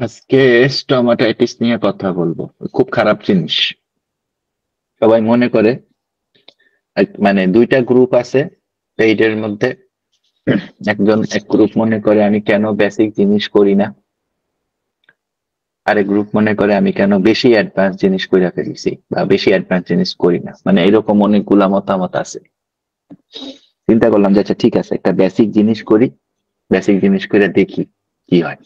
আজকে স্টোমাটাইটিস নিয়ে কথা বলবো। খুব খারাপ জিনিস। সবাই মনে করে মানে দুইটা গ্রুপ আছে এইটার মধ্যে। এক গ্রুপ মনে করে আমি কেন বেসিক জিনিস করি না, আরেক গ্রুপ মনে করে আমি কেন বেশি অ্যাডভান্স জিনিস কইরা ফেলছি বা বেশি অ্যাডভান্স জিনিস করি না। মানে এরকম অনেকগুলা মতামত আছে। চিন্তা করলাম যে আচ্ছা ঠিক আছে, একটা বেসিক জিনিস করি, বেসিক জিনিস করে দেখি কি হয়।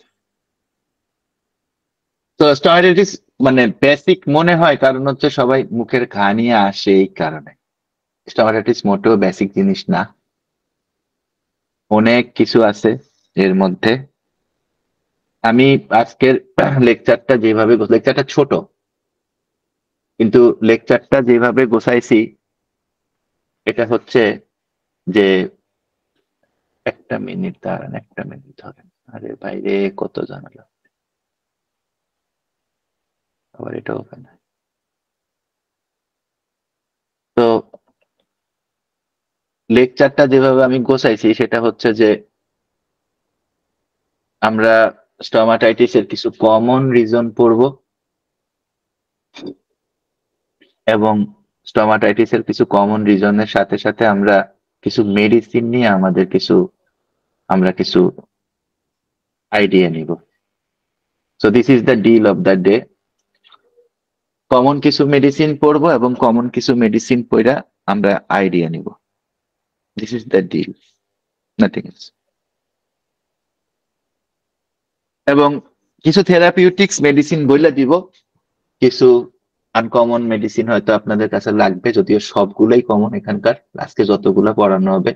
তো স্টোমাটাইটিস মানে বেসিক মনে হয় কারণ হচ্ছে সবাই মুখের ঘা নিয়ে আসে এই কারণে। স্টোমাটাইটিস মোটেও বেসিক জিনিস না, অনেক কিছু আছে এর মধ্যে। আমি আজকের লেকচারটা ছোট, কিন্তু লেকচারটা যেভাবে গোছাইছি এটা হচ্ছে যে, একটা মিনিট দাঁড়ান, একটা মিনিট ধরেন। আরে বাইরে কত ঝামেলা, আবার এটা ওপেন। তো লেকচারটা যেভাবে আমি গোছাইছি সেটা হচ্ছে যে আমরা স্টোমাটাইটিসের কিছু কমন রিজন পড়বো, এবং স্টোমাটাইটিসের কিছু কমন রিজনের সাথে সাথে আমরা কিছু মেডিসিন নিয়ে আমরা কিছু আইডিয়া নিব। So this is the deal of the day. Common কিছু মেডিসিন পড়বো এবং কমন কিছু মেডিসিন পড়া আমরা আইডিয়া নিব। This is the deal, nothing else. এবং কিছু থেরাপিউটিক্স মেডিসিন বইলা দিব, কিছু আনকমন মেডিসিন হয়তো আপনাদের কাছে লাগবে, যদিও সবগুলোই কমন এখানকার আজকে যতগুলো পড়ানো হবে।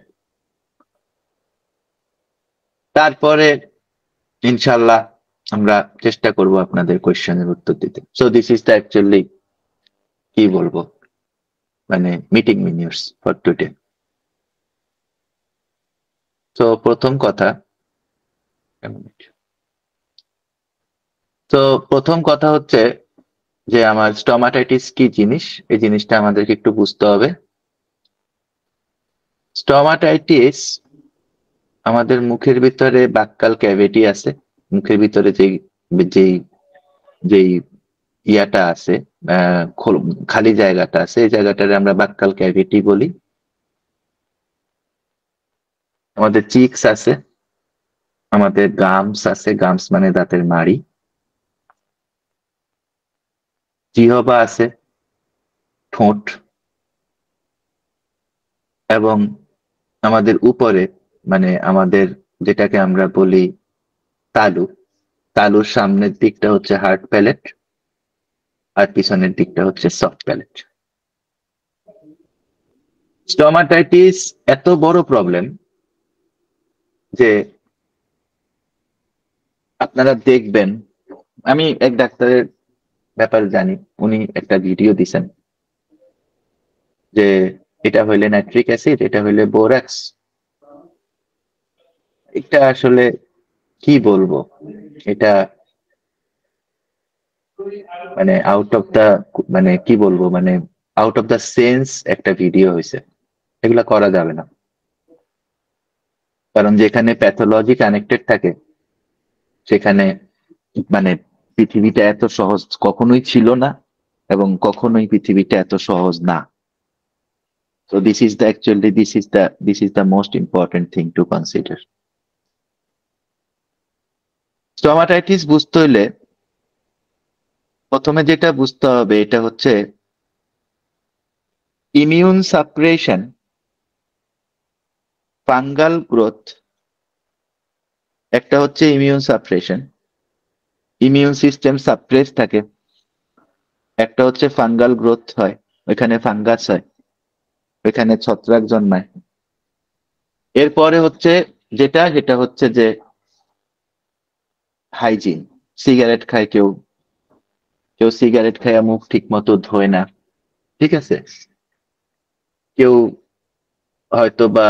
তারপরে ইনশাল্লাহ আমরা চেষ্টা করব আপনাদের কোয়েশ্চেনের উত্তর দিতে। So this is the actually কি বলবো, মানে মিটিং মিনিটস ফর টুডে। তো প্রথম কথা, তো প্রথম কথা হচ্ছে যে আমার স্টোমাটাইটিস কি জিনিস, এই জিনিসটা আমাদেরকে একটু বুঝতে হবে। স্টোমাটাইটিস আমাদের মুখের ভিতরে বাক্কাল ক্যাভিটি আছে। মুখের ভিতরে যেই যেই যেই ইয়াটা আছে, খালি জায়গাটা আছে, এই জায়গাটারে আমরা বাক্কাল ক্যাভিটি বলি। আমাদের চিক্স আছে, আমাদের গামস আছে, গামস মানে দাঁতের মাড়ি, জিহবা আছে, ঠোঁট, এবং আমাদের উপরে মানে আমাদের যেটাকে আমরা বলি তালু, তালুর সামনের দিকটা হচ্ছে হার্ড প্যালেট, আর পিছনের দিকটা হচ্ছে সফট প্যালেট। স্টোমাটাইটিস এত বড় প্রবলেম যে আপনারা দেখবেন, আমি এক ডাক্তারের ব্যাপারে জানি, উনি একটা ভিডিও দিছেন যে এটা হইলে নাইট্রিক অ্যাসিড, এটা হইলে বোরাক্স। এটা আসলে কি বলবো, এটা মানে আউট অফ দা, মানে কি বলবো, মানে আউট অফ দা সেন্স একটা ভিডিও হয়েছে। এগুলা করা যাবে না, কারণ যেখানে প্যাথোলজি কানেক্টেড থাকে সেখানে মানে পৃথিবীটা এত সহজ কখনোই ছিল না, এবং কখনোই পৃথিবীটা এত সহজ না। So this is the most important thing to consider. Stomatitis বুঝতে হইলে প্রথমে যেটা বুঝতে হবে এটা হচ্ছে ইমিউন সাপ্রেশন, ফাঙ্গাল গ্রোথ। একটা হচ্ছে immune suppression, immune system suppress থাকে। একটা হচ্ছে ফাঙ্গাল গ্রোথ হয়, ওইখানে ফাঙ্গাস হয়, ওইখানে ছত্রাক জন্মায়। এরপরে হচ্ছে যেটা যেটা হচ্ছে যে হাইজিন। সিগারেট খায় কেউ, কেউ সিগারেট খায় মুখ ঠিক মতো ধোয় না, ঠিক আছে। কেউ হয়তো বা,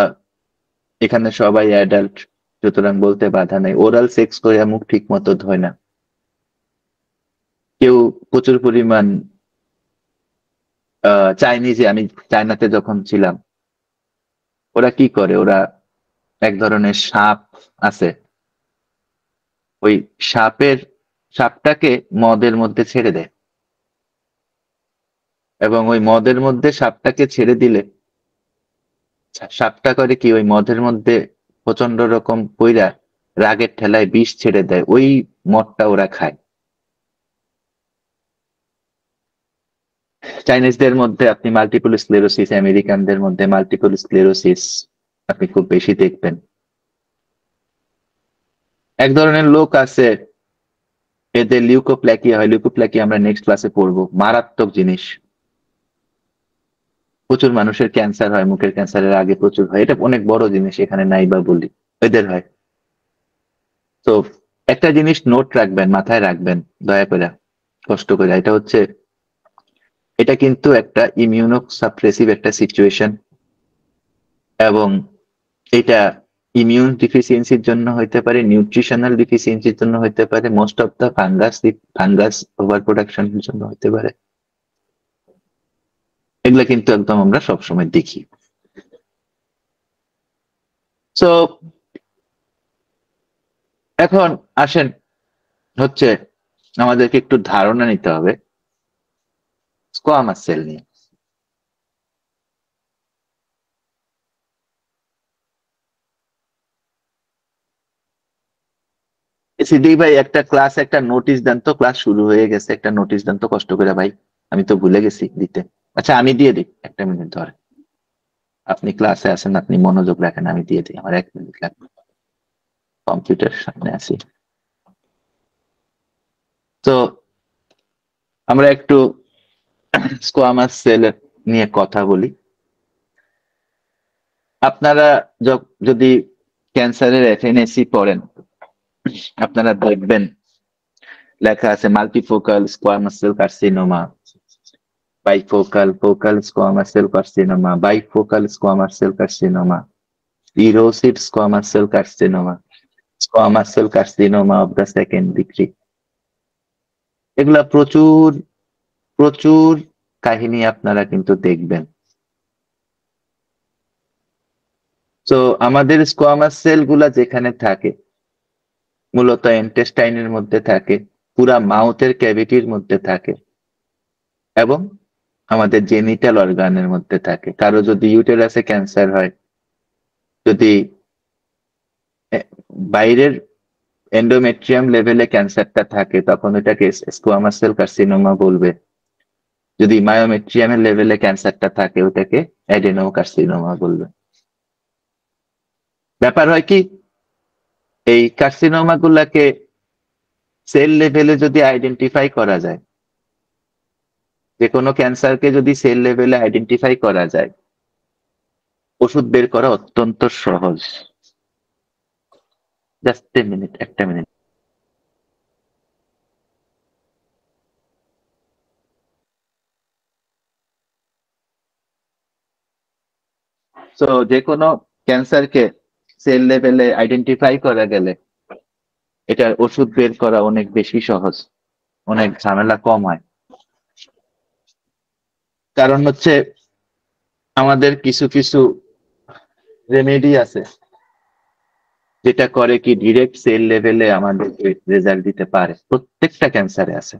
এখানে সবাই অ্যাডাল্ট সুতরাং বলতে বাধা নাই, ওরাল সেক্স করে মুখ ঠিক মতো ধোয় না। কেউ প্রচুর পরিমাণ চাইনিজে, আমি চায়নাতে যখন ছিলাম, ওরা কি করে, ওরা এক ধরনের সাপ আছে, ওই সাপের সাপটাকে মদের মধ্যে ছেড়ে দেয়, এবং ওই মদের মধ্যে সাপটাকে ছেড়ে দিলে সাপটা করে কি, ওই মদের মধ্যে প্রচন্ড রকম পইরা রাগের ঠেলায় বিষ ছেড়ে দেয়, ওই মদটা ওরা খায়। চাইনিজদের মধ্যে আপনি মাল্টিপল স্ক্লেরোসিস, আমেরিকানদের মধ্যে মাল্টিপল স্ক্লেরোসিস আপনি খুব বেশি দেখবেন। এক ধরনের লোক আছে, এদের লিউকোপ্ল্যাকিয়া হয়। লিউকোপ্ল্যাকিয়া আমরা নেক্সট ক্লাসে পড়বো, মারাত্মক জিনিস। প্রচুর মানুষের ক্যান্সার হয়, মুখের ক্যান্সারের আগে প্রচুর হয়, এটা অনেক বড় জিনিস, এখানে নাই বা বলি, এদের হয়। তো একটা জিনিস নোট রাখবেন, মাথায় রাখবেন দয়া করে, কষ্ট করে, এটা হচ্ছে, এটা কিন্তু একটা ইমিউনো সাপ্রেসিভ একটা সিচুয়েশন, এবং এটা ইমিউন ডিফিসিয়েন্সির জন্য হইতে পারে, নিউট্রিশনাল ডিফিসিয়েন্সির জন্য হইতে পারে, most of the fungus over প্রোডাকশনের জন্য হইতে পারে। এগুলা কিন্তু একদম আমরা সবসময় দেখি। সো এখন আসেন, হচ্ছে আমাদেরকে একটু ধারণা নিতে হবে স্কোয়ামাস সেল নিয়ে। সিদ্দিক ভাই, একটা ক্লাস, একটা নোটিশ দেন তো, ক্লাস শুরু হয়ে গেছে, একটা নোটিশ দেন তো কষ্ট করে ভাই, আমি তো ভুলে গেছি দিতে। আচ্ছা আমি দিয়ে দিই, একটা মিনিট ধরে, আপনি ক্লাসে আছেন, আপনি মনোযোগ রাখেন, আমি দিয়ে দিই, আমার 1 মিনিট লাগবে, কম্পিউটার সামনে আছি। তো আমরা একটু স্কোয়ামাস সেল নিয়ে কথা বলি। আপনারা যদি ক্যান্সারের এফএনএসি পড়েন, আপনারা দেখবেন লেখা আছে multifocal squamous cell carcinoma, focal squamous cell carcinoma, bifocal squamous cell carcinoma, erosive squamous cell carcinoma, squamous cell carcinoma of the second degree। এগুলা প্রচুর প্রচুর কাহিনী আপনারা কিন্তু দেখবেন। তো আমাদের স্কোয়ামাস সেল গুলা যেখানে থাকে, মূলত ইন্টেস্টাইনের মধ্যে থাকে, পুরা মাউথের ক্যাভিটির মধ্যে থাকে, এবং আমাদের জেনিটাল অর্গানের মধ্যে থাকে। কারো যদি ইউটেরাসে ক্যান্সার হয়, যদি বাইরের এন্ডোমেট্রিয়াম লেভেলে ক্যান্সারটা থাকে, তখন এটাকে স্কোয়ামাস সেল কার্সিনোমা বলবে। যদি মায়োমেট্রিয়ামের লেভেলে ক্যান্সারটা থাকে, ওটাকে অ্যাডেনো কার্সিনোমা বলবে। ব্যাপার হয় কি, এই কার্সিনোমা গুলাকে সেল লেভেলে যদি আইডেন্টিফাই করা যায়, যে কোনো ক্যান্সারকে যদি সেল লেভেলে আইডেন্টিফাই করা যায়, ওষুধ বের করা অত্যন্ত সহজ। জাস্ট এ মিনিট, একটা মিনিট। তো যে কোনো ক্যান্সারকে সেল লেভেলে আইডেন্টিফাই করা গেলে এটার ওষুধ বের করা অনেক বেশি সহজ, অনেক ঝামেলা কম হয়। কারণ হচ্ছে আমাদের কিছু কিছু রেমেডি আছে যেটা করে কি, ডিরেক্ট সেল লেভেলে আমাদের রেজাল্ট দিতে পারে, প্রত্যেকটা ক্যান্সারে আছে।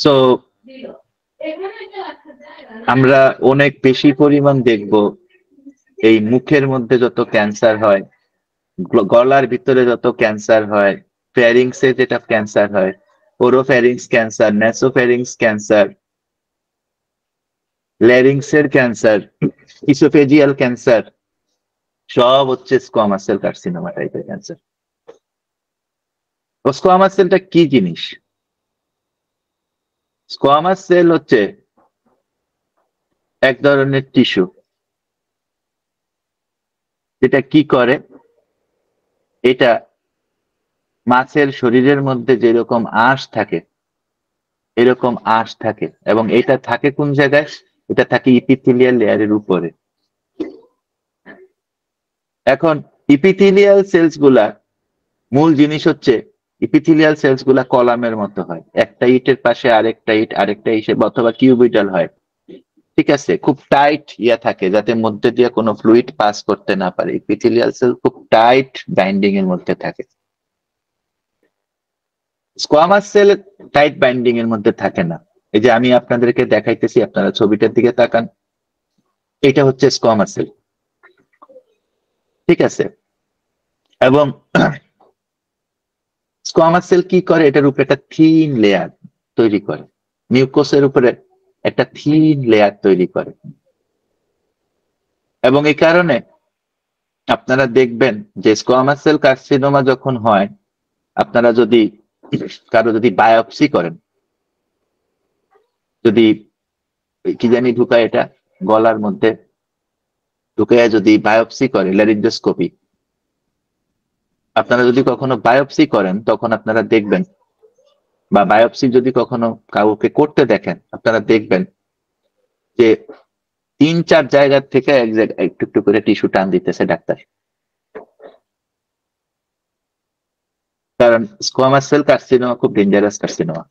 সো আমরা অনেক বেশি পরিমাণ দেখব এই মুখের মধ্যে যত ক্যান্সার হয়, গলার ভিতরে যত ক্যান্সার হয়, ফ্যারিংসে যেটা ক্যান্সার হয়, ওরোফ্যারিংস ক্যান্সার, ন্যাসোফ্যারিংস ক্যান্সার, ল্যারিংসের ক্যান্সার, ইসোফেজিয়াল ক্যান্সার, সব হচ্ছে স্কোয়ামাস সেল কার্সিনোমা টাইপের ক্যান্সার। স্কোয়ামাস সেলটা কি জিনিস? স্কোয়ামাস সেল হচ্ছে এক ধরনের টিস্যু, যেটা কি করে, এটা মাছের শরীরের মধ্যে যেরকম আঁশ থাকে, এরকম আঁশ থাকে, এবং এটা থাকে কোন জায়গায়? এটা থাকে ইপিথেলিয়াল লেয়ারের উপরে। এখন ইপিথেলিয়াল সেলস গুলা, মূল জিনিস হচ্ছে ইপিথেলিয়াল সেলস গুলা কলামের মতো হয়, একটা ইটের পাশে আরেকটা ইট, আরেকটা হিসেবে, অথবা কিউবিটাল হয়, ঠিক আছে, খুব টাইট ইয়া থাকে, যাতে মধ্যে দিয়ে কোনো ফ্লুইড পাস করতে না পারে। ইপিথেলিয়াল সেল খুব টাইট বাইন্ডিং এর মধ্যে থাকে। স্কোয়ামাস সেল টাইট বাইন্ডিং এর মধ্যে থাকে না। এই যে আমি আপনাদেরকে দেখাইতেছি, আপনারা ছবিটার দিকে তাকান, এটা হচ্ছে স্কোয়ামাস সেল, ঠিক আছে? এবং স্কোয়ামাস সেল কি করে, এটার উপরে একটা থিন লেয়ার তৈরি করে, মিউকোসের উপরে একটা থিন লেয়ার তৈরি করে। এবং এই কারণে আপনারা দেখবেন যে স্কোয়ামাস সেল কার্সিনোমা যখন হয়, আপনারা যদি কারো যদি বায়োপসি করেন, যদি কি জানি ঢুকায় এটা গলার মধ্যে ঢুকায়, যদি বায়োপসি করে ল্যারিঞ্জোস্কোপি, আপনারা যদি কখনো বায়োপসি করেন তখন আপনারা দেখবেন, বা বায়োপসি যদি কখনো কাউকে করতে দেখেন, আপনারা দেখবেন যে 3-4 জায়গা থেকে এক জায়গায় একটু একটু করে টিস্যু টান দিতেছে ডাক্তার। কারণ স্কোয়ামাস সেল কার্সিনোমা খুব ডেঞ্জারাস কার্সিনোমা,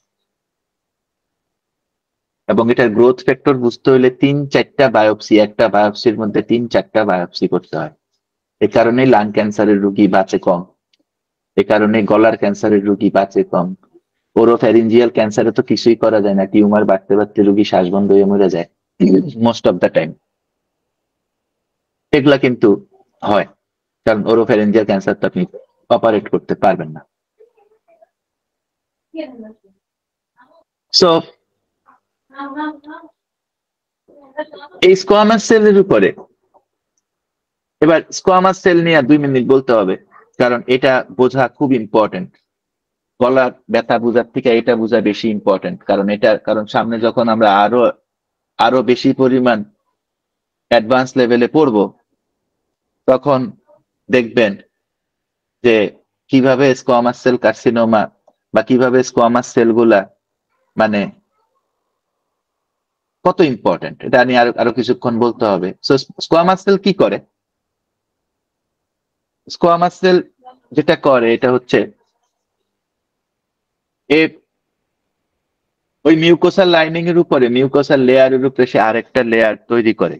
এবং এটার গ্রোথ ফ্যাক্টর বুঝতে হলে 3-4টা বায়োপসি, একটা বায়োপসির মধ্যে 3-4টা বায়োপসি করতে হয়। এ কারণে লাং ক্যান্সারের রোগী বাঁচে কম, এ কারণে গলার ক্যান্সারের রোগী বাঁচে কম, ওরোফ্যারিঞ্জিয়াল ক্যান্সারে তো কিছুই করা যায় না, টিউমার বাড়তে বাড়তে রোগী শ্বাস বন্ধ হয়ে মরে যায় মোস্ট অফ দ্য টাইম। এগুলা কিন্তু হয় কারণ ওরোফ্যারিঞ্জিয়াল ক্যান্সার তো আপনি অপারেট করতে পারবেন না। সো এই স্কোয়ামাস সেলের উপরে এবার স্কোয়ামাস সেল নিয়ে 2 মিনিট বলতে হবে, কারণ এটা বোঝা খুব ইম্পর্টেন্ট। গলার ব্যথা বোঝার থেকে এটা বোঝা বেশি ইম্পর্টেন্ট, কারণ সামনে যখন আমরা আরো আরো বেশি পরিমাণ অ্যাডভান্স লেভেলে পড়বো, তখন দেখবেন যে কিভাবে স্কোয়ামাস সেল কার্সিনোমা বা কিভাবে স্কোয়ামাস সেল গুলা মানে কত ইম্পর্টেন্ট, এটা নিয়ে আরো আরো কিছুক্ষণ বলতে হবে। সো স্কোয়ামাস সেল কি করে? স্কোয়ামাস সেল যেটা করে এটা হচ্ছে এ ওই মিউকোসাল লাইনিং এর উপরে, মিউকোসাল লেয়ারের উপরে সে আরেকটা লেয়ার তৈরি করে,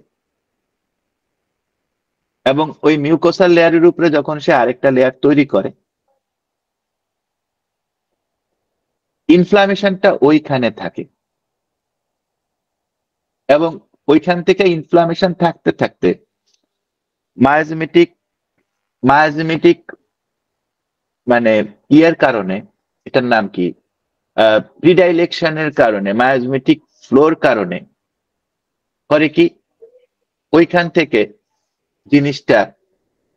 এবং ওই মিউকোসাল লেয়ারের উপরে যখন সে আরেকটা লেয়ার তৈরি করে, ইনফ্লামেশনটা ওইখানে থাকে, এবং ওইখান থেকে ইনফ্লামেশন থাকতে থাকতে মায়োজেমেটিক মায়োজেমেটিক মানে ইয়ের কারণে, এটার নাম কি, প্রিডাইলেকশনের কারণে, মায়োজেমেটিক ফ্লোর কারণে করে কি, ওইখান থেকে জিনিসটা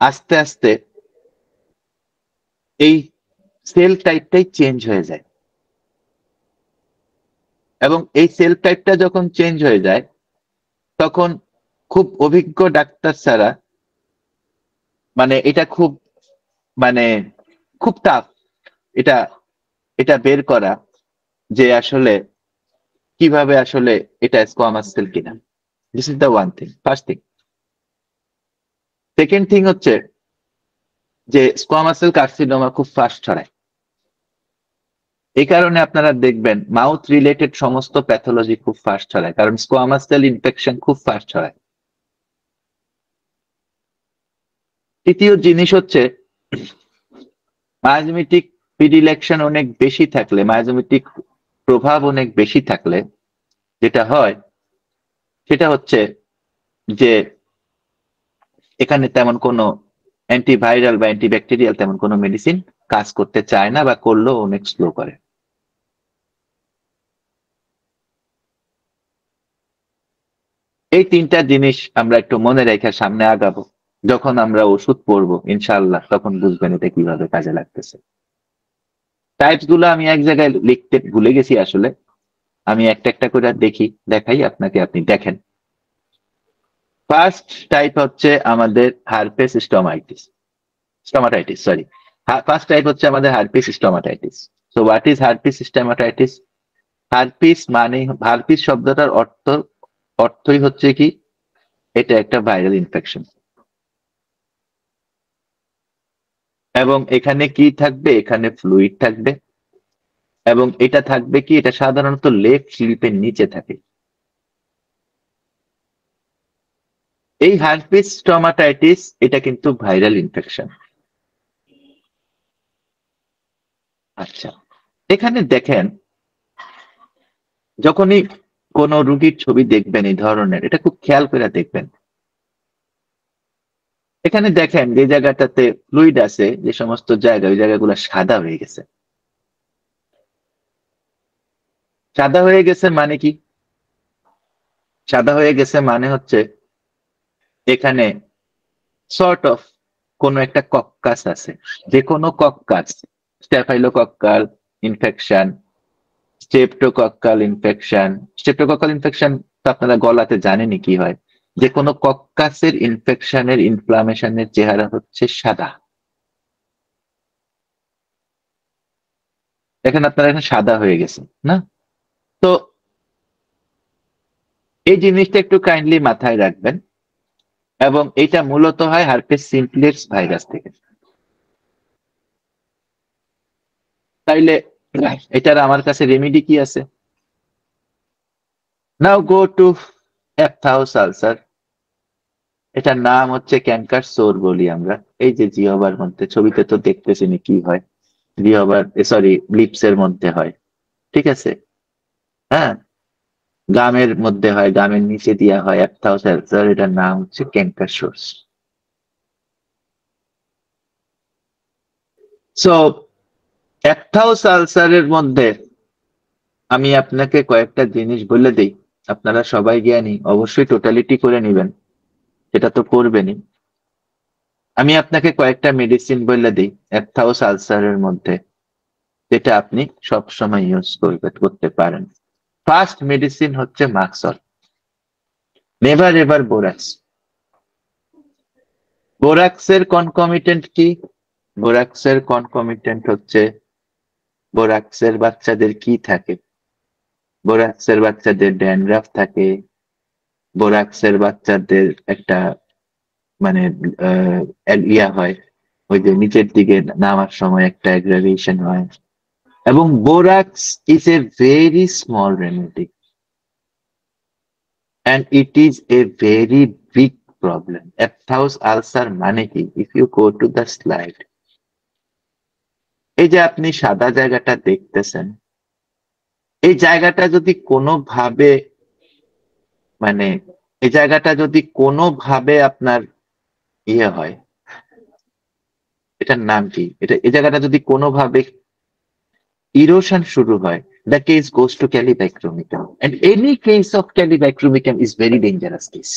আস্তে আস্তে এই সেল টাইপটাই চেঞ্জ হয়ে যায়। এবং এই সেল টাইপটা যখন চেঞ্জ হয়ে যায়, তখন খুব অভিজ্ঞ ডাক্তার ছাড়া এটা খুব মানে খুব টাফ এটা এটা বের করা, যে আসলে কিভাবে আসলে এটা স্কোয়ামাস সেল কিনা। This is the one thing, first thing. Second thing হচ্ছে যে স্কোয়ামাস সেল কার্সিনোমা খুব ফাস্ট ছড়ায়। এই কারণে আপনারা দেখবেন মাউথ রিলেটেড সমস্ত প্যাথোলজি খুব ফাস্ট ছড়ায়, কারণ স্কোয়ামাস সেল ইনফেকশন খুব ফাস্ট ছড়ায়। তৃতীয় জিনিস হচ্ছে মায়োজেমেটিক প্রিডিলেকশন অনেক বেশি থাকলে, মায়োজেমেটিক প্রভাব অনেক বেশি থাকলে যেটা হয় সেটা হচ্ছে যে এখানে তেমন কোনো অ্যান্টিভাইরাল বা অ্যান্টিব্যাকটেরিয়াল তেমন কোনো মেডিসিন কাজ করতে চায় না, বা করলেও অনেক স্লো করে। এই 3টা জিনিস আমরা একটু মনে রেখে সামনে আগাবো। যখন আমরা ওষুধ পড়বো ইনশাআল্লাহ, তখন বুঝবেন এটা কিভাবে কাজে লাগতেছে। টাইপস গুলো আমি এক জায়গায় লিখতে ভুলে গেছি আসলে, আমি একটা একটা করে দেখাই আপনাকে, আপনি দেখেন। ফার্স্ট টাইপ হচ্ছে আমাদের herpes stomatitis, sorry. First type হচ্ছে আমাদের herpes stomatitis. So what is herpes stomatitis? Herpes শব্দটার অর্থই হচ্ছে কি, এটা একটা ভাইরাল ইনফেকশন। এবং এখানে কি থাকবে? এখানে ফ্লুইড থাকবে, এবং এটা থাকবে কি, এটা সাধারণত লেফট স্লিপের নিচে থাকে। এই হারপিস স্টোমাটাইটিস এটা কিন্তু ভাইরাল ইনফেকশন। আচ্ছা, এখানে দেখেন, যখনই কোন রোগীর ছবি দেখবেন এই ধরনের, এটা খুব খেয়াল করে দেখবেন। এখানে দেখেন যে জায়গাটাতে ফ্লুইড আছে, যে সমস্ত জায়গা, ওই জায়গাগুলো সাদা হয়ে গেছে। সাদা হয়ে গেছে মানে কি? সাদা হয়ে গেছে মানে হচ্ছে এখানে সর্ট অফ কোনো একটা কক্কাস আছে। যে কোনো coccus, staphylococcal infection, streptococcal infection. Streptococcal infection তো আপনারা গলাতে জানেনই কি হয়। যে কোনো কক্কাসের ইনফেকশনের ইনফ্লামেশনের চেহারা হচ্ছে সাদা। দেখেন আপনারা এখানে সাদা হয়ে গেছে না? তো এই জিনিসটা একটু কাইন্ডলি মাথায় রাখবেন। এবং এটা মূলত হয় হার্পেস সিমপ্লেক্স ভাইরাস থেকে। তাইলে এটার আমার কাছে রেমেডি কি আছে? নাও গো টু এপথাউস আলসার। এটার নাম হচ্ছে ক্যাঙ্কার সোর বলি আমরা। এই যে জিহবার মধ্যে, ছবিতে তো দেখতেছেনি কি হয়। জিহবার, সরি, লিপস এর মধ্যে হয়, ঠিক আছে? হ্যাঁ, গামের মধ্যে হয়, গামের নিচে দিয়া হয় এপথাউস আলসার। এটার নাম হচ্ছে ক্যাঙ্কার সোর্স। সো এপথাউস আলসারের মধ্যে আমি আপনাকে কয়েকটা জিনিস বলে দিই। আপনারা সবাই জ্ঞানী, অবশ্যই টোটালিটি করে নিবেন, সেটা তো করবেনই। আমি আপনাকে কয়েকটা মেডিসিন বলে দিই এপথাউস আলসারের মধ্যে, যেটা আপনি সব সময় ইউজ করতে পারেন। ফার্স্ট মেডিসিন হচ্ছে মাক্সল। Never ever borax. বোরাক্সের কনকমিটেন্ট কি? বোরাক্সের কনকমিটেন্ট হচ্ছে, বোরাক্সের বাচ্চাদের কি থাকে? বোরাক্সের বাচ্চাদের ড্যান্ড্রাফ থাকে। বোরাক্সের বাচ্চাদের একটা মানে ইয়া হয়, ওই যে নিচের দিকে নামার সময় একটা অ্যাগ্রাভেশন হয়। এবং borax is a very small remedy and it is a very big problem. Ephthous ulcer মানে কি? If you go to the slide, এই যে আপনি সাদা জায়গাটা দেখতেছেন, এই জায়গাটা যদি কোনোভাবে মানে এই জায়গাটা যদি কোনোভাবে আপনার ইয়ে হয়, এটার নাম কি, এটা এই জায়গাটা যদি কোনোভাবে ইরোশন শুরু হয়, the case goes to Calypachromicum, and any case of Calypachromicum is very dangerous case.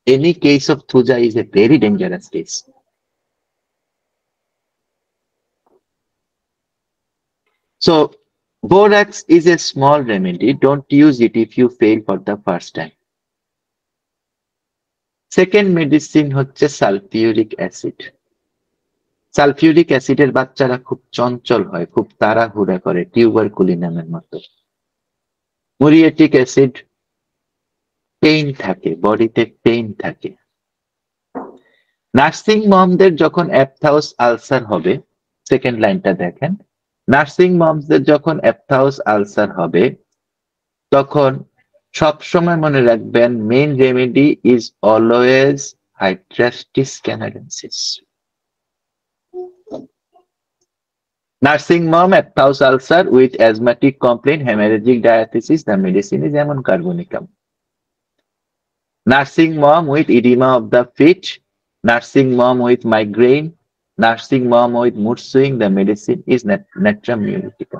Any case of Thuja is a very dangerous case. So borax is a small remedy. Don't use it if you fail for the first time. Second medicine হচ্ছে sulphuric acid. Sulphuric অ্যাসিডের বাচ্চারা খুব চঞ্চল হয়, খুব তাড়াহুড়া করে, টিউবারকুলিনামের মতো। মুরিয়েটিক acid, pain থাকে, বডিতে পেইন থাকে। নার্সিং মমদের যখন এপথাউস আলসার হবে, সেকেন্ড লাইনটা দেখেন, নার্সিং মমসদের যখন এপথাউস আলসার হবে, তখন সবসময় মনে রাখবেন main remedy is always hydrastis canadensis. Nursing mom ephthous ulcer with asthmatic complaint, hemorrhagic diathesis, the medicine is ammon carbonicum. Nursing mom with edema of the feet, nursing mom with migraine, nursing mom with mood swing, the medicine is natrum muleticum.